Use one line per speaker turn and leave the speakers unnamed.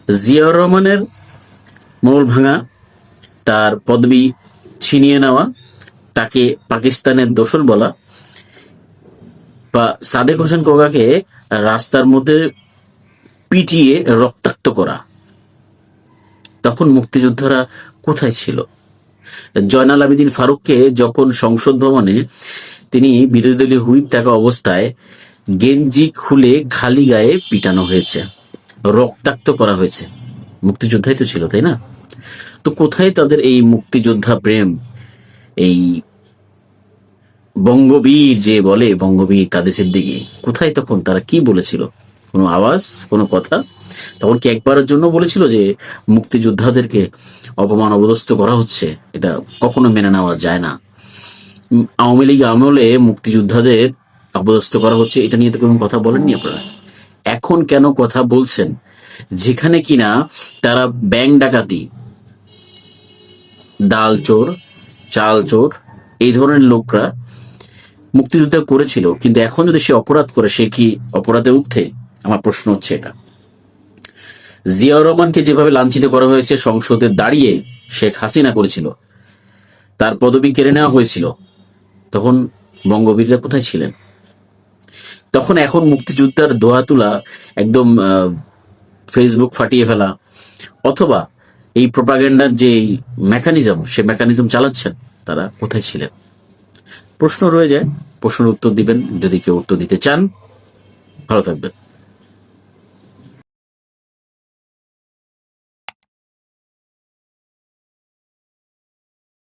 জিয়াউর রহমানের মোড়ল ভাঙা, তার পদবি ছিনিয়ে নেওয়া, তাকে পাকিস্তানের দোসর বলা, বা সাদেক হোসেন কোকাকে রাস্তার মধ্যে পিটিয়ে রক্তাক্ত করা, তখন মুক্তিযোদ্ধারা কোথায় ছিল? জয়নাল আবেদিন ফারুককে যখন সংসদ ভবনে তিনি বিরোধী দলীয় হুইপ থাকা অবস্থায় গেঞ্জি খুলে খালি গায়ে পিটানো হয়েছে, রক্তাক্ত করা হয়েছে, মুক্তিযোদ্ধাই তো ছিল, তাই না? তো কোথায় তাদের এই মুক্তিযোদ্ধা প্রেম, এই বঙ্গবীর যে বলে, বঙ্গবীর কাদের সিদ্দিকী, কোথায় তখন? তারা কি বলেছিল? কোনো আওয়াজ, কোনো কথা? তখন কি একবারের জন্য বলেছিল যে মুক্তিযোদ্ধাদেরকে অপমান অবদস্থ করা হচ্ছে? এটা কখনো মেনে নেওয়া যায় না। আওয়ামী লীগ আমলে মুক্তিযোদ্ধাদের অপদস্থ করা হচ্ছে, এটা নিয়ে তো কোনো কথা বলেননি আপনারা। এখন কেন কথা বলছেন যেখানে কিনা তারা ব্যাংক ডাকাতি, ডাল চোর, চাল চোর, এই ধরনের লোকরা মুক্তিযুদ্ধ করেছিল, কিন্তু এখন যদি সে অপরাধ করে, সে কি অপরাধের ঊর্ধ্বে? আমার প্রশ্ন হচ্ছে এটা। জিয়াউর রহমানকে যেভাবে লাঞ্ছিত করা হয়েছে সংসদে দাঁড়িয়ে, শেখ হাসিনা করেছিল, তার পদবি কেড়ে নেওয়া হয়েছিল, তখন বঙ্গবীররা কোথায় ছিলেন? তখন এখন মুক্তিযোদ্ধার দোয়া তোলা, একদম ফেসবুক ফাটিয়ে ফেলা, অথবা এই প্রোপাগান্ডার যে মেকানিজম, সে মেকানিজম চালাচ্ছেন, তারা কোথায় ছিলেন? প্রশ্ন রয়ে যায়। প্রশ্নের উত্তর দিবেন যদি কেউ উত্তর দিতে চান। ভালো থাকবেন।